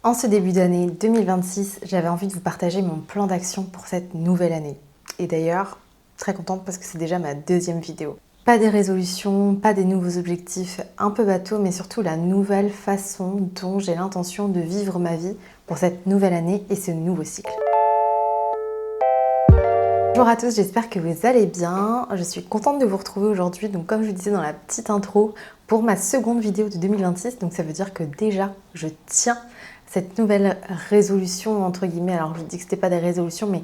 En ce début d'année 2026, j'avais envie de vous partager mon plan d'action pour cette nouvelle année. Et d'ailleurs, très contente parce que c'est déjà ma deuxième vidéo. Pas des résolutions, pas des nouveaux objectifs un peu bateau, mais surtout la nouvelle façon dont j'ai l'intention de vivre ma vie pour cette nouvelle année et ce nouveau cycle. Bonjour à tous, j'espère que vous allez bien. Je suis contente de vous retrouver aujourd'hui, donc comme je vous disais dans la petite intro, pour ma seconde vidéo de 2026. Donc ça veut dire que déjà, je tiens cette nouvelle résolution, entre guillemets. Alors je dis que ce n'était pas des résolutions, mais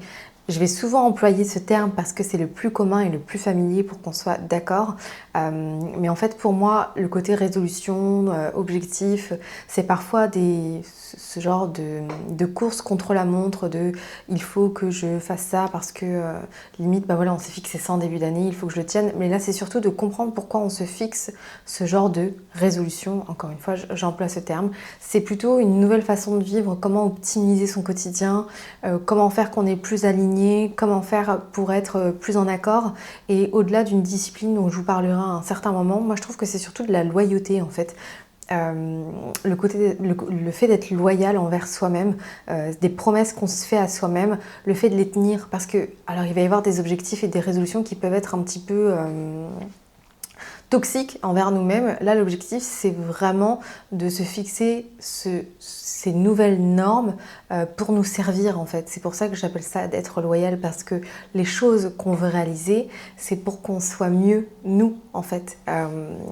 je vais souvent employer ce terme parce que c'est le plus commun et le plus familier pour qu'on soit d'accord. Mais en fait, pour moi, le côté résolution, objectif, c'est parfois ce genre de course contre la montre, de il faut que je fasse ça parce que limite, bah voilà, on s'est fixé ça en début d'année, il faut que je le tienne. Mais là, c'est surtout de comprendre pourquoi on se fixe ce genre de résolution. Encore une fois, j'emploie ce terme. C'est plutôt une nouvelle façon de vivre, comment optimiser son quotidien, comment faire qu'on est plus aligné, comment faire pour être plus en accord. Et au-delà d'une discipline dont je vous parlerai à un certain moment, moi je trouve que c'est surtout de la loyauté en fait. Le fait d'être loyal envers soi-même, des promesses qu'on se fait à soi-même, le fait de les tenir, parce que alors il va y avoir des objectifs et des résolutions qui peuvent être un petit peu toxiques envers nous-mêmes. Là, l'objectif, c'est vraiment de se fixer ces nouvelles normes pour nous servir, en fait. C'est pour ça que j'appelle ça d'être loyal, parce que les choses qu'on veut réaliser, c'est pour qu'on soit mieux, nous, en fait.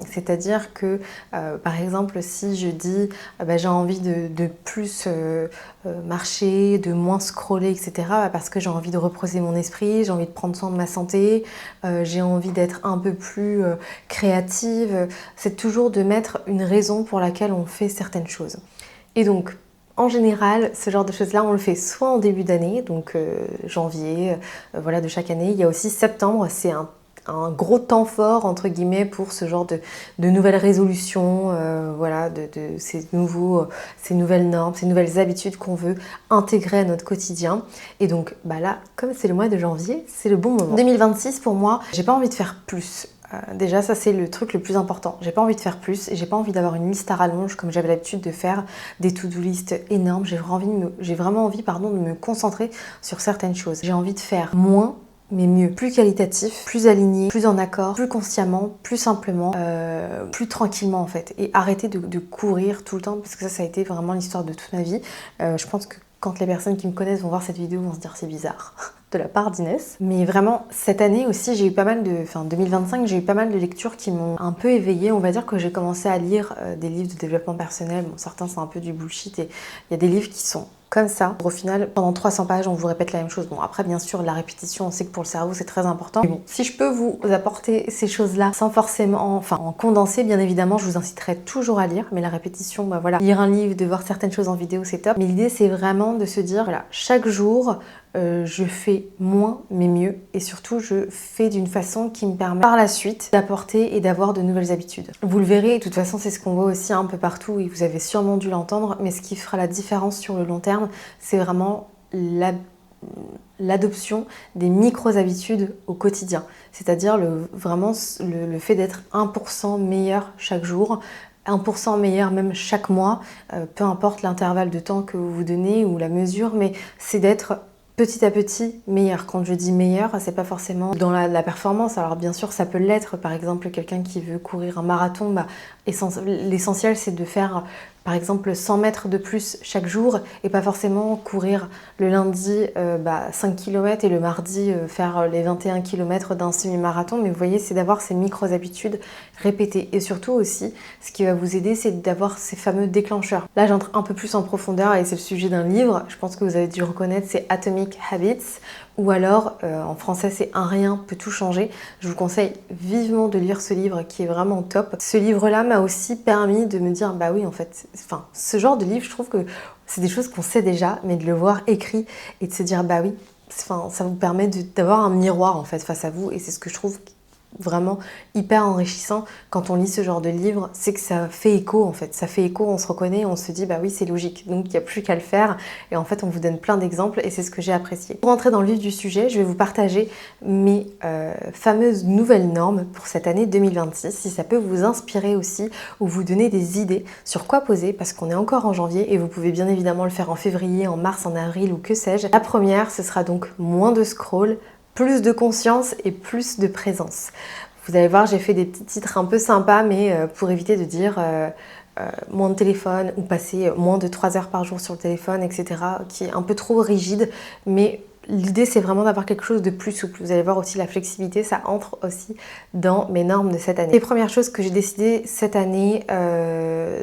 C'est-à-dire que, par exemple, si je dis j'ai envie de plus marcher, de moins scroller, etc., parce que j'ai envie de reposer mon esprit, j'ai envie de prendre soin de ma santé, j'ai envie d'être un peu plus créative, c'est toujours de mettre une raison pour laquelle on fait certaines choses. Et donc, en général, ce genre de choses-là, on le fait soit en début d'année, donc janvier, voilà, de chaque année. Il y a aussi septembre, c'est un gros temps fort, entre guillemets, pour ce genre de nouvelles résolutions, voilà, de ces nouvelles normes, ces nouvelles habitudes qu'on veut intégrer à notre quotidien. Et donc, là, comme c'est le mois de janvier, c'est le bon moment. 2026, pour moi, j'ai pas envie de faire plus. Déjà, ça c'est le truc le plus important. J'ai pas envie de faire plus et j'ai pas envie d'avoir une liste à rallonge comme j'avais l'habitude de faire, des to-do list énormes. J'ai vraiment envie de me concentrer sur certaines choses. J'ai envie de faire moins mais mieux, plus qualitatif, plus aligné, plus en accord, plus consciemment, plus simplement, plus tranquillement en fait. Et arrêter de courir tout le temps, parce que ça a été vraiment l'histoire de toute ma vie. Je pense que quand les personnes qui me connaissent vont voir cette vidéo, vont se dire c'est bizarre de la part d'Inès. Mais vraiment, cette année aussi, 2025, j'ai eu pas mal de lectures qui m'ont un peu éveillée. On va dire que j'ai commencé à lire des livres de développement personnel. Bon, certains c'est un peu du bullshit et il y a des livres qui sont comme ça. Au final, pendant 300 pages, on vous répète la même chose. Bon, après, bien sûr, la répétition, on sait que pour le cerveau, c'est très important. Mais bon, si je peux vous apporter ces choses-là sans forcément, en condensé, bien évidemment, je vous inciterai toujours à lire. Mais la répétition, voilà, lire un livre, de voir certaines choses en vidéo, c'est top. Mais l'idée, c'est vraiment de se dire, voilà, chaque jour, je fais moins mais mieux, et surtout je fais d'une façon qui me permet par la suite d'apporter et d'avoir de nouvelles habitudes. Vous le verrez, et de toute façon c'est ce qu'on voit aussi un peu partout et vous avez sûrement dû l'entendre, mais ce qui fera la différence sur le long terme, c'est vraiment l'adoption des micro-habitudes au quotidien, c'est-à-dire vraiment le fait d'être 1% meilleur chaque jour, 1% meilleur même chaque mois, peu importe l'intervalle de temps que vous vous donnez ou la mesure, mais c'est d'être petit à petit meilleur. Quand je dis meilleur, c'est pas forcément dans la performance. Alors bien sûr, ça peut l'être. Par exemple, quelqu'un qui veut courir un marathon, l'essentiel c'est de faire par exemple 100 mètres de plus chaque jour et pas forcément courir le lundi 5 km et le mardi faire les 21 km d'un semi-marathon. Mais vous voyez, c'est d'avoir ces micro-habitudes répétées. Et surtout aussi, ce qui va vous aider, c'est d'avoir ces fameux déclencheurs. Là, j'entre un peu plus en profondeur et c'est le sujet d'un livre. Je pense que vous avez dû reconnaître, c'est Atomic Habits. Ou alors, en français, c'est Un rien peut tout changer. Je vous conseille vivement de lire ce livre qui est vraiment top. Ce livre-là m'a aussi permis de me dire, oui, en fait, ce genre de livre, je trouve que c'est des choses qu'on sait déjà, mais de le voir écrit et de se dire, oui, ça vous permet d'avoir un miroir en fait face à vous, et c'est ce que je trouve vraiment hyper enrichissant quand on lit ce genre de livre, c'est que ça fait écho en fait. Ça fait écho, on se reconnaît, on se dit bah oui c'est logique, donc il n'y a plus qu'à le faire. Et en fait on vous donne plein d'exemples et c'est ce que j'ai apprécié. Pour rentrer dans le vif du sujet, je vais vous partager mes fameuses nouvelles normes pour cette année 2026, si ça peut vous inspirer aussi ou vous donner des idées sur quoi poser, parce qu'on est encore en janvier et vous pouvez bien évidemment le faire en février, en mars, en avril ou que sais-je. La première, ce sera donc moins de scroll, plus de conscience et plus de présence. Vous allez voir, j'ai fait des petits titres un peu sympas, mais pour éviter de dire moins de téléphone ou passer moins de 3 heures par jour sur le téléphone, etc., qui est un peu trop rigide, mais l'idée c'est vraiment d'avoir quelque chose de plus souple. Vous allez voir aussi la flexibilité, ça entre aussi dans mes normes de cette année. Les premières choses que j'ai décidé cette année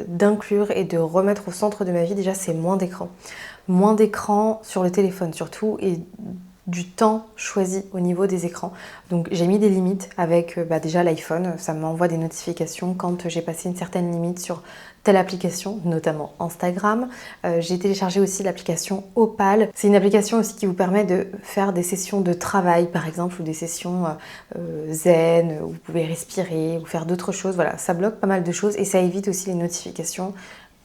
d'inclure et de remettre au centre de ma vie, déjà c'est moins d'écran. Moins d'écran sur le téléphone surtout, et du temps choisi au niveau des écrans. Donc j'ai mis des limites avec déjà l'iPhone, ça m'envoie des notifications quand j'ai passé une certaine limite sur telle application, notamment Instagram. J'ai téléchargé aussi l'application Opal. C'est une application aussi qui vous permet de faire des sessions de travail par exemple, ou des sessions zen, où vous pouvez respirer ou faire d'autres choses. Voilà, ça bloque pas mal de choses et ça évite aussi les notifications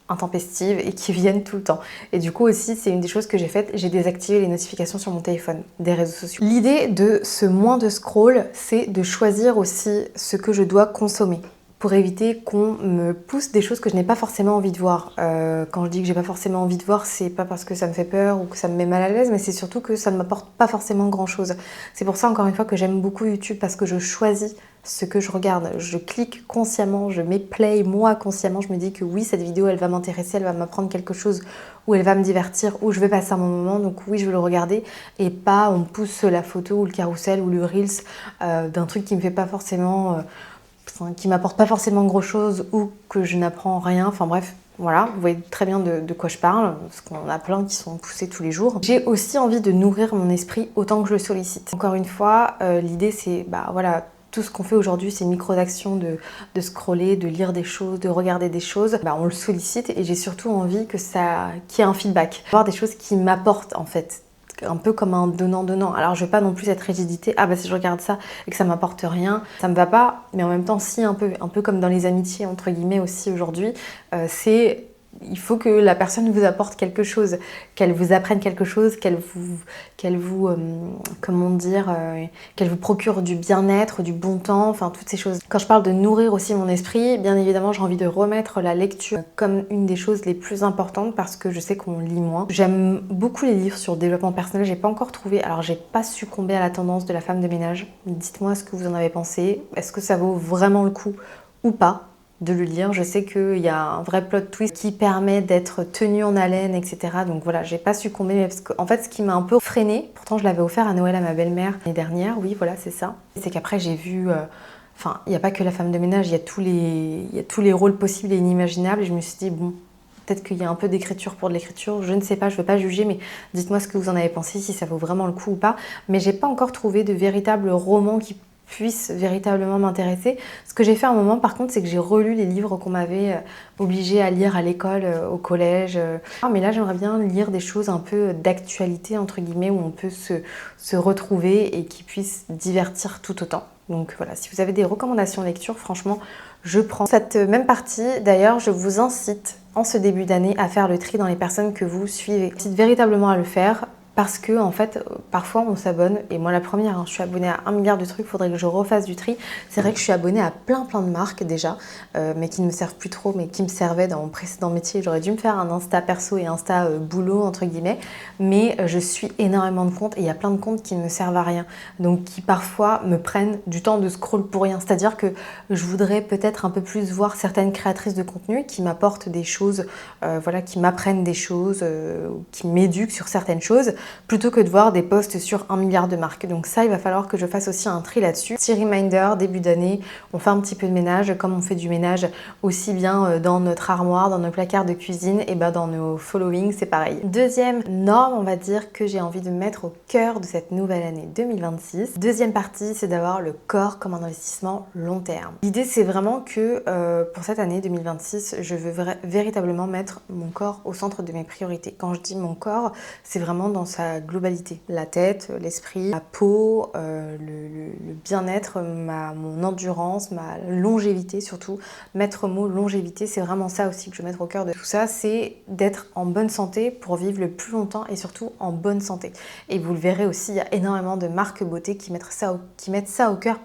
intempestives et qui viennent tout le temps. Et du coup aussi, c'est une des choses que j'ai faites, j'ai désactivé les notifications sur mon téléphone des réseaux sociaux. L'idée de ce moins de scroll, c'est de choisir aussi ce que je dois consommer pour éviter qu'on me pousse des choses que je n'ai pas forcément envie de voir. Quand je dis que j'ai pas forcément envie de voir, c'est pas parce que ça me fait peur ou que ça me met mal à l'aise, mais c'est surtout que ça ne m'apporte pas forcément grand chose. C'est pour ça encore une fois que j'aime beaucoup YouTube, parce que je choisis ce que je regarde, je clique consciemment, je mets play, moi consciemment, je me dis que oui, cette vidéo elle va m'intéresser, elle va m'apprendre quelque chose, ou elle va me divertir, ou je vais passer un bon moment, donc oui je vais le regarder, et pas on me pousse la photo ou le carrousel ou le reels d'un truc qui me fait pas forcément, qui m'apporte pas forcément gros chose, ou que je n'apprends rien, enfin bref. Voilà, vous voyez très bien de quoi je parle, parce qu'on a plein qui sont poussés tous les jours. J'ai aussi envie de nourrir mon esprit autant que je le sollicite. Encore une fois, l'idée c'est, voilà, tout ce qu'on fait aujourd'hui, c'est une micro-action de scroller, de lire des choses, de regarder des choses. On le sollicite et j'ai surtout envie qu'il y ait un feedback. Avoir des choses qui m'apportent en fait. Un peu comme un donnant-donnant. Alors je veux pas non plus cette rigidité, si je regarde ça et que ça m'apporte rien, ça me va pas, mais en même temps si un peu comme dans les amitiés entre guillemets aussi aujourd'hui, il faut que la personne vous apporte quelque chose, qu'elle vous apprenne quelque chose, qu'elle vous procure du bien-être, du bon temps, enfin toutes ces choses. Quand je parle de nourrir aussi mon esprit, bien évidemment j'ai envie de remettre la lecture comme une des choses les plus importantes, parce que je sais qu'on lit moins. J'aime beaucoup les livres sur le développement personnel, j'ai pas encore trouvé, alors j'ai pas succombé à la tendance de la femme de ménage. Dites-moi ce que vous en avez pensé, est-ce que ça vaut vraiment le coup ou pas de le lire. Je sais qu'il y a un vrai plot twist qui permet d'être tenu en haleine, etc. Donc voilà, j'ai pas succombé, parce qu'en fait, ce qui m'a un peu freinée, pourtant je l'avais offert à Noël à ma belle-mère l'année dernière, oui, voilà, c'est ça. C'est qu'après, j'ai vu... il n'y a pas que la femme de ménage, il y a tous les rôles possibles et inimaginables. Et je me suis dit, bon, peut-être qu'il y a un peu d'écriture pour de l'écriture, je ne sais pas, je ne veux pas juger, mais dites-moi ce que vous en avez pensé, si ça vaut vraiment le coup ou pas. Mais j'ai pas encore trouvé de véritable roman qui puisse véritablement m'intéresser. Ce que j'ai fait à un moment par contre, c'est que j'ai relu les livres qu'on m'avait obligé à lire à l'école, au collège. Mais là j'aimerais bien lire des choses un peu d'actualité entre guillemets, où on peut se retrouver et qui puissent divertir tout autant. Donc voilà, si vous avez des recommandations lecture, franchement, je prends. Cette même partie, d'ailleurs, je vous incite en ce début d'année à faire le tri dans les personnes que vous suivez. J'incite véritablement à le faire. Parce que en fait, parfois on s'abonne, et moi la première, je suis abonnée à 1 milliard de trucs, il faudrait que je refasse du tri. C'est vrai que je suis abonnée à plein de marques déjà, mais qui ne me servent plus trop, mais qui me servaient dans mon précédent métier. J'aurais dû me faire un Insta perso et Insta boulot entre guillemets, mais je suis énormément de comptes et il y a plein de comptes qui ne me servent à rien, donc qui parfois me prennent du temps de scroll pour rien. C'est-à-dire que je voudrais peut-être un peu plus voir certaines créatrices de contenu qui m'apportent des choses, qui m'apprennent des choses, qui m'éduquent sur certaines choses, plutôt que de voir des posts sur 1 milliard de marques. Donc ça, il va falloir que je fasse aussi un tri là-dessus. Petit reminder, début d'année, on fait un petit peu de ménage, comme on fait du ménage aussi bien dans notre armoire, dans nos placards de cuisine, et dans nos followings, c'est pareil. Deuxième norme, on va dire, que j'ai envie de mettre au cœur de cette nouvelle année 2026. Deuxième partie, c'est d'avoir le corps comme un investissement long terme. L'idée, c'est vraiment que pour cette année 2026, je veux véritablement mettre mon corps au centre de mes priorités. Quand je dis mon corps, c'est vraiment dans sa globalité. La tête, l'esprit, la peau, le bien-être, mon endurance, ma longévité surtout. Mettre mot longévité, c'est vraiment ça aussi que je veux mettre au cœur de tout ça, c'est d'être en bonne santé pour vivre le plus longtemps et surtout en bonne santé. Et vous le verrez aussi, il y a énormément de marques beauté qui mettent ça au cœur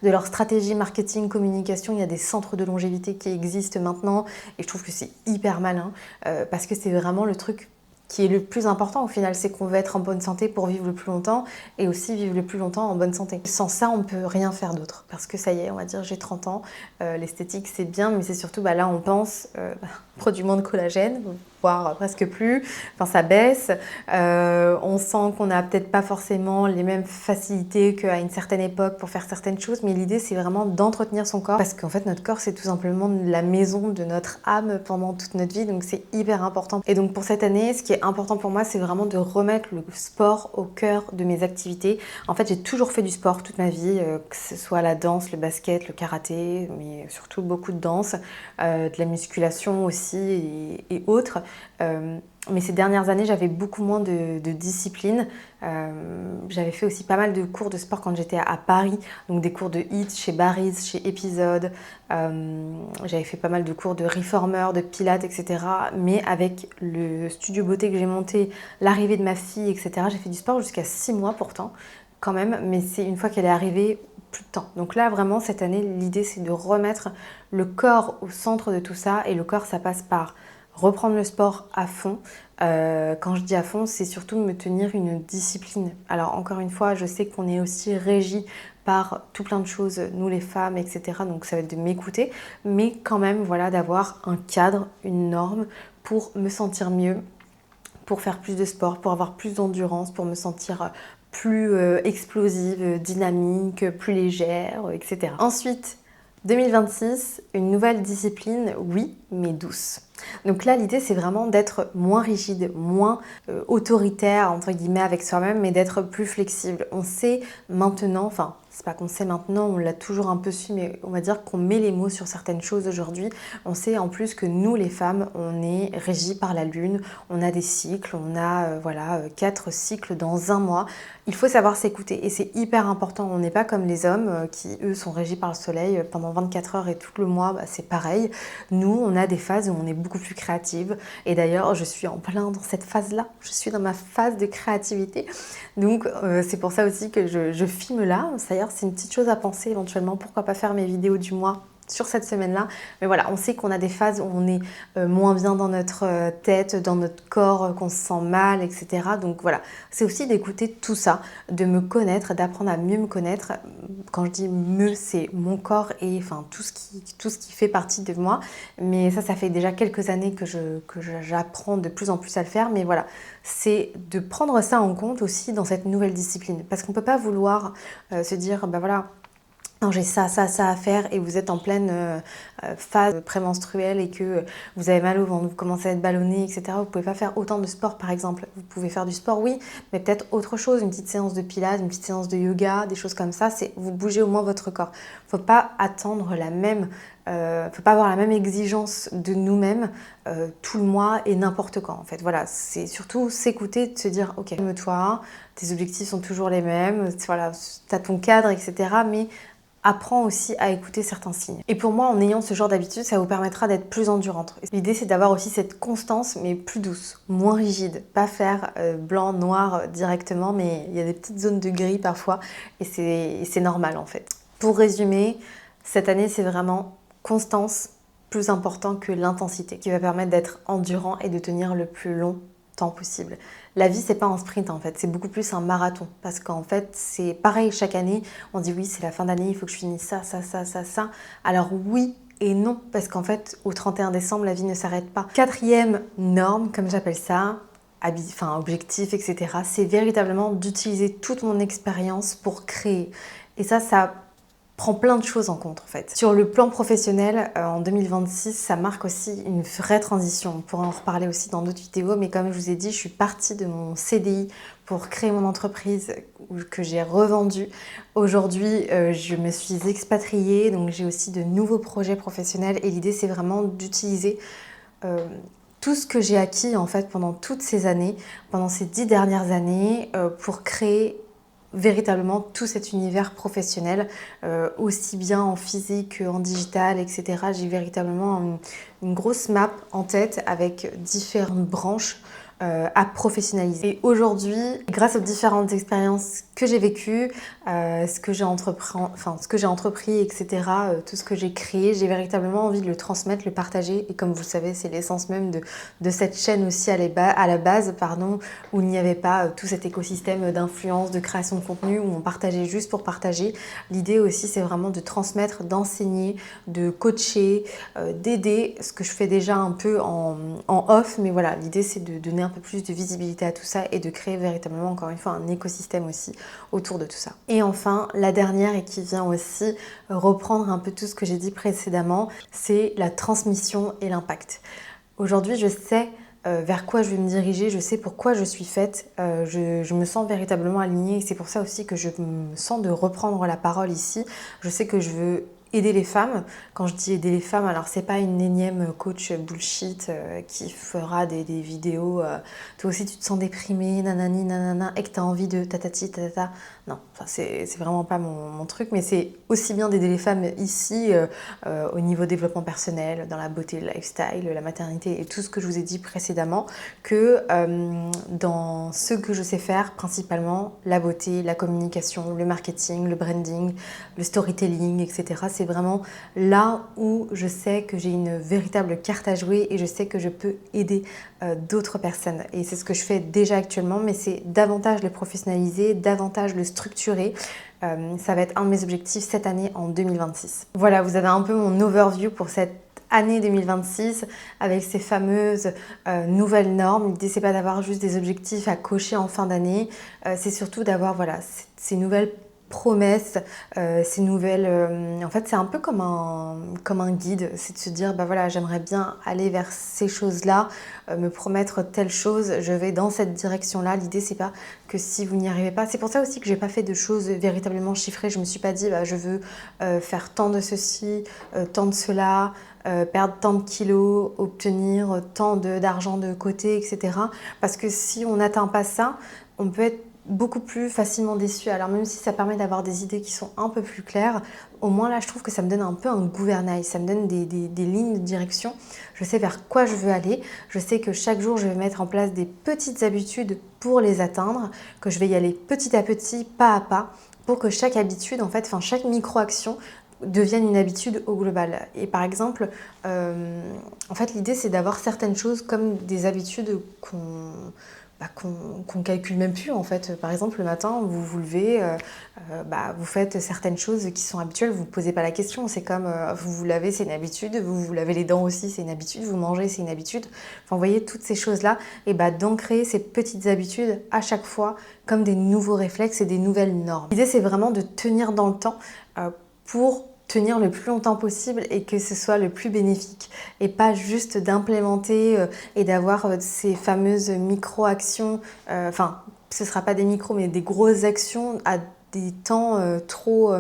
de leur stratégie marketing, communication. Il y a des centres de longévité qui existent maintenant et je trouve que c'est hyper malin parce que c'est vraiment le truc qui est le plus important au final, c'est qu'on veut être en bonne santé pour vivre le plus longtemps et aussi vivre le plus longtemps en bonne santé. Sans ça, on ne peut rien faire d'autre parce que ça y est, on va dire j'ai 30 ans, l'esthétique c'est bien, mais c'est surtout là on pense produit moins de collagène, voire presque plus, enfin ça baisse, on sent qu'on n'a peut-être pas forcément les mêmes facilités qu'à une certaine époque pour faire certaines choses, mais l'idée c'est vraiment d'entretenir son corps parce qu'en fait notre corps c'est tout simplement la maison de notre âme pendant toute notre vie, donc c'est hyper important. Et donc pour cette année, ce qui est important pour moi, c'est vraiment de remettre le sport au cœur de mes activités. En fait, j'ai toujours fait du sport toute ma vie, que ce soit la danse, le basket, le karaté, mais surtout beaucoup de danse, de la musculation aussi et autres. Mais ces dernières années, j'avais beaucoup moins de discipline. J'avais fait aussi pas mal de cours de sport quand j'étais à Paris, donc des cours de HIIT chez Barry's, chez Episode. J'avais fait pas mal de cours de reformer, de pilates, etc. Mais avec le studio beauté que j'ai monté, l'arrivée de ma fille, etc., j'ai fait du sport jusqu'à 6 mois pourtant, quand même. Mais c'est une fois qu'elle est arrivée, plus de temps. Donc là, vraiment, cette année, l'idée, c'est de remettre le corps au centre de tout ça. Et le corps, ça passe par reprendre le sport à fond. Quand je dis à fond, c'est surtout me tenir une discipline. Alors encore une fois, je sais qu'on est aussi régi par tout plein de choses, nous les femmes, etc. Donc ça va être de m'écouter, mais quand même, voilà, d'avoir un cadre, une norme pour me sentir mieux, pour faire plus de sport, pour avoir plus d'endurance, pour me sentir plus explosive, dynamique, plus légère, etc. Ensuite, 2026, une nouvelle discipline, oui, mais douce. Donc là, l'idée, c'est vraiment d'être moins rigide, moins autoritaire, entre guillemets, avec soi-même, mais d'être plus flexible. On sait maintenant, enfin, c'est pas qu'on sait maintenant, on l'a toujours un peu su, mais on va dire qu'on met les mots sur certaines choses aujourd'hui. On sait en plus que nous, les femmes, on est régis par la lune, on a des cycles, on a 4 cycles dans un mois. Il faut savoir s'écouter et c'est hyper important. On n'est pas comme les hommes qui, eux, sont régis par le soleil pendant 24 heures et tout le mois, c'est pareil. Nous, on a des phases où on est beaucoup plus créative. Et d'ailleurs, je suis en plein dans cette phase-là. Je suis dans ma phase de créativité. Donc, c'est pour ça aussi que je filme là. D'ailleurs, c'est une petite chose à penser éventuellement. Pourquoi pas faire mes vidéos du mois sur cette semaine-là. Mais voilà, on sait qu'on a des phases où on est moins bien dans notre tête, dans notre corps, qu'on se sent mal, etc. Donc voilà, c'est aussi d'écouter tout ça, de me connaître, d'apprendre à mieux me connaître. Quand je dis me, c'est mon corps et enfin tout ce qui fait partie de moi. Mais ça fait déjà quelques années que j'apprends de plus en plus à le faire. Mais voilà, c'est de prendre ça en compte aussi dans cette nouvelle discipline. Parce qu'on ne peut pas vouloir se dire, ben voilà, non, j'ai ça à faire et vous êtes en pleine phase prémenstruelle et que vous avez mal au ventre, vous commencez à être ballonné, etc. Vous ne pouvez pas faire autant de sport par exemple. Vous pouvez faire du sport, oui, mais peut-être autre chose, une petite séance de pilates, une petite séance de yoga, des choses comme ça. C'est vous bougez au moins votre corps. Il ne faut pas attendre faut pas avoir la même exigence de nous-mêmes tout le mois et n'importe quand en fait. Voilà, c'est surtout s'écouter, de se dire ok, calme-toi, tes objectifs sont toujours les mêmes, voilà, tu as ton cadre, etc. Mais apprends aussi à écouter certains signes. Et pour moi, en ayant ce genre d'habitude, ça vous permettra d'être plus endurante. L'idée, c'est d'avoir aussi cette constance, mais plus douce, moins rigide. Pas faire blanc, noir directement, mais il y a des petites zones de gris parfois, et c'est normal en fait. Pour résumer, cette année, c'est vraiment constance plus important que l'intensité, qui va permettre d'être endurant et de tenir le plus long temps possible. La vie, c'est pas un sprint en fait, c'est beaucoup plus un marathon. Parce qu'en fait, c'est pareil chaque année, on dit oui, c'est la fin d'année, il faut que je finisse ça. Alors oui et non, parce qu'en fait, au 31 décembre, la vie ne s'arrête pas. Quatrième norme, comme j'appelle ça, objectif, etc., c'est véritablement d'utiliser toute mon expérience pour créer. Et ça prend plein de choses en compte en fait. Sur le plan professionnel, en 2026, ça marque aussi une vraie transition. On pourra en reparler aussi dans d'autres vidéos, mais comme je vous ai dit, je suis partie de mon CDI pour créer mon entreprise que j'ai revendue. Aujourd'hui, je me suis expatriée, donc j'ai aussi de nouveaux projets professionnels et l'idée c'est vraiment d'utiliser tout ce que j'ai acquis en fait pendant toutes ces années, pendant ces 10 dernières années, pour créer véritablement tout cet univers professionnel, aussi bien en physique qu'en digital, etc. J'ai véritablement une grosse map en tête avec différentes branches à professionnaliser. Et aujourd'hui, grâce aux différentes expériences que j'ai vécues, ce que j'ai entrepris, etc., tout ce que j'ai créé, j'ai véritablement envie de le transmettre, le partager. Et comme vous le savez, c'est l'essence même de cette chaîne aussi à la base, où il n'y avait pas tout cet écosystème d'influence, de création de contenu, où on partageait juste pour partager. L'idée aussi, c'est vraiment de transmettre, d'enseigner, de coacher, d'aider, ce que je fais déjà un peu en off, mais voilà, l'idée c'est de donner un peu plus de visibilité à tout ça et de créer véritablement, encore une fois, un écosystème aussi autour de tout ça. Et enfin, la dernière, et qui vient aussi reprendre un peu tout ce que j'ai dit précédemment, c'est la transmission et l'impact. Aujourd'hui, je sais vers quoi je vais me diriger, je sais pourquoi je suis faite, je me sens véritablement alignée et c'est pour ça aussi que je me sens de reprendre la parole ici. Je sais que je veux aider les femmes. Quand je dis aider les femmes, alors c'est pas une énième coach bullshit qui fera des vidéos toi aussi tu te sens déprimée, nanani nanana, et que tu as envie de tatati tatata. Non, enfin, c'est vraiment pas mon truc, mais c'est aussi bien d'aider les femmes ici au niveau développement personnel, dans la beauté, le lifestyle, la maternité et tout ce que je vous ai dit précédemment, que dans ce que je sais faire, principalement la beauté, la communication, le marketing, le branding, le storytelling, etc. C'est vraiment là où je sais que j'ai une véritable carte à jouer et je sais que je peux aider d'autres personnes. Et c'est ce que je fais déjà actuellement, mais c'est davantage le professionnaliser, davantage le structurer. Ça va être un de mes objectifs cette année en 2026. Voilà, vous avez un peu mon overview pour cette année 2026 avec ces fameuses nouvelles normes. L'idée c'est pas d'avoir juste des objectifs à cocher en fin d'année, c'est surtout d'avoir voilà, ces nouvelles promesses, ces nouvelles... en fait, c'est un peu comme un guide, c'est de se dire, bah voilà, j'aimerais bien aller vers ces choses-là, me promettre telle chose, je vais dans cette direction-là. L'idée, c'est pas que si vous n'y arrivez pas... C'est pour ça aussi que j'ai pas fait de choses véritablement chiffrées. Je me suis pas dit, bah, je veux faire tant de ceci, tant de cela, perdre tant de kilos, obtenir tant d'argent de côté, etc. Parce que si on n'atteint pas ça, on peut être beaucoup plus facilement déçu. Alors même si ça permet d'avoir des idées qui sont un peu plus claires, au moins là je trouve que ça me donne un peu un gouvernail, ça me donne des lignes de direction. Je sais vers quoi je veux aller, je sais que chaque jour je vais mettre en place des petites habitudes pour les atteindre, que je vais y aller petit à petit, pas à pas, pour que chaque habitude, en fait, enfin chaque micro-action devienne une habitude au global. Et par exemple, en fait l'idée c'est d'avoir certaines choses comme des habitudes qu'on calcule même plus en fait. Par exemple, le matin, vous vous levez, vous faites certaines choses qui sont habituelles, vous ne vous posez pas la question. C'est comme vous vous lavez, c'est une habitude, vous vous lavez les dents aussi, c'est une habitude, vous mangez, c'est une habitude. Enfin, vous voyez, toutes ces choses-là, et d'ancrer ces petites habitudes à chaque fois comme des nouveaux réflexes et des nouvelles normes. L'idée, c'est vraiment de tenir dans le temps pour tenir le plus longtemps possible et que ce soit le plus bénéfique et pas juste d'implémenter et d'avoir ces fameuses micro-actions, ce ne sera pas des micros mais des grosses actions à des temps trop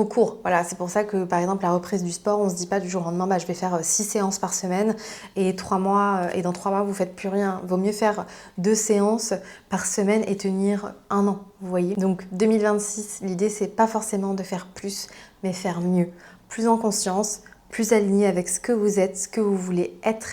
courts. Voilà, c'est pour ça que par exemple la reprise du sport, on ne se dit pas du jour au lendemain je vais faire 6 séances par semaine et dans 3 mois vous faites plus rien. Vaut mieux faire 2 séances par semaine et tenir 1 an, vous voyez. Donc 2026, l'idée c'est pas forcément de faire plus, mais faire mieux, plus en conscience, plus aligné avec ce que vous êtes, ce que vous voulez être.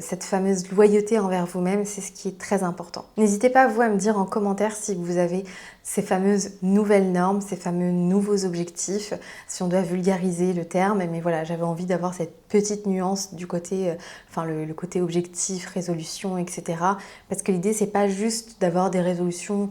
Cette fameuse loyauté envers vous-même, c'est ce qui est très important. N'hésitez pas vous à me dire en commentaire si vous avez ces fameuses nouvelles normes, ces fameux nouveaux objectifs, si on doit vulgariser le terme, mais voilà, j'avais envie d'avoir cette petite nuance du côté, le côté objectif, résolution, etc. Parce que l'idée, c'est pas juste d'avoir des résolutions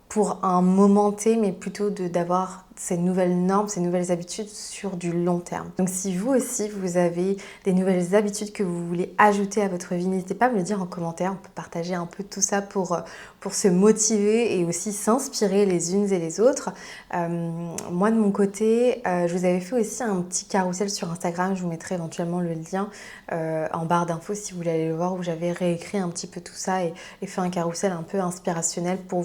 pour un moment T, mais plutôt d'avoir ces nouvelles normes, ces nouvelles habitudes sur du long terme. Donc si vous aussi, vous avez des nouvelles habitudes que vous voulez ajouter à votre vie, n'hésitez pas à me le dire en commentaire. On peut partager un peu tout ça pour se motiver et aussi s'inspirer les unes et les autres. Moi, de mon côté, je vous avais fait aussi un petit carrousel sur Instagram. Je vous mettrai éventuellement le lien en barre d'infos si vous voulez aller le voir, où j'avais réécrit un petit peu tout ça et fait un carrousel un peu inspirationnel pour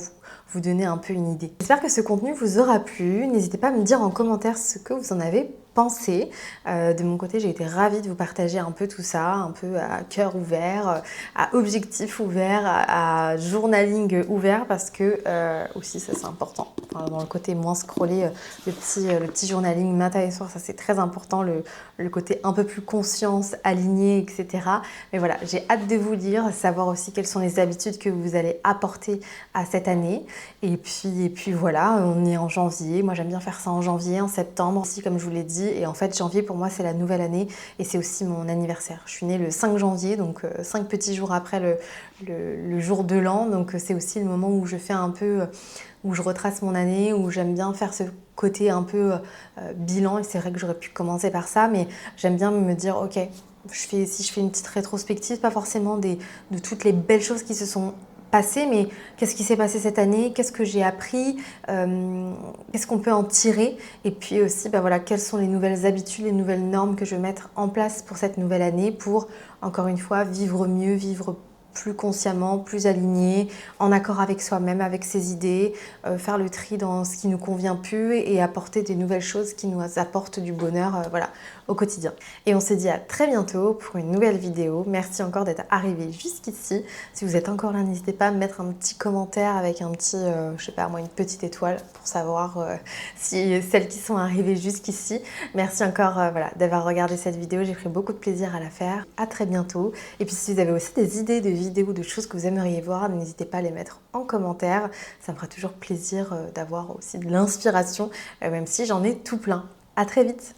vous donner un peu une idée. J'espère que ce contenu vous aura plu. N'hésitez pas à me dire en commentaire ce que vous en avez pensé. De mon côté, j'ai été ravie de vous partager un peu tout ça, un peu à cœur ouvert, à objectif ouvert, à journaling ouvert, parce que aussi ça c'est important. Enfin, dans le côté moins scrollé, le petit journaling matin et soir, ça c'est très important, le côté un peu plus conscience, aligné, etc. Mais voilà, j'ai hâte de vous lire, savoir aussi quelles sont les habitudes que vous allez apporter à cette année. Et puis voilà, on est en janvier. Moi j'aime bien faire ça en janvier, en septembre aussi, comme je vous l'ai dit. Et en fait, janvier pour moi c'est la nouvelle année et c'est aussi mon anniversaire. Je suis née le 5 janvier, donc 5 petits jours après le jour de l'an. Donc c'est aussi le moment où je fais un peu, où je retrace mon année, où j'aime bien faire ce côté un peu bilan. Et c'est vrai que j'aurais pu commencer par ça, mais j'aime bien me dire, ok, si je fais une petite rétrospective, pas forcément de toutes les belles choses qui se sont passées, mais qu'est-ce qui s'est passé cette année, qu'est-ce que j'ai appris, qu'est-ce qu'on peut en tirer, et puis aussi voilà, quelles sont les nouvelles habitudes, les nouvelles normes que je vais mettre en place pour cette nouvelle année pour, encore une fois, vivre mieux, vivre plus consciemment, plus aligné, en accord avec soi-même, avec ses idées, faire le tri dans ce qui nous convient plus et apporter des nouvelles choses qui nous apportent du bonheur voilà, au quotidien. Et on se dit à très bientôt pour une nouvelle vidéo. Merci encore d'être arrivé jusqu'ici. Si vous êtes encore là, n'hésitez pas à me mettre un petit commentaire avec un petit, je sais pas moi, une petite étoile pour savoir si celles qui sont arrivées jusqu'ici. Merci encore voilà, d'avoir regardé cette vidéo. J'ai pris beaucoup de plaisir à la faire. À très bientôt. Et puis si vous avez aussi des idées de vidéos, de choses que vous aimeriez voir, n'hésitez pas à les mettre en commentaire. Ça me fera toujours plaisir d'avoir aussi de l'inspiration, même si j'en ai tout plein. À très vite!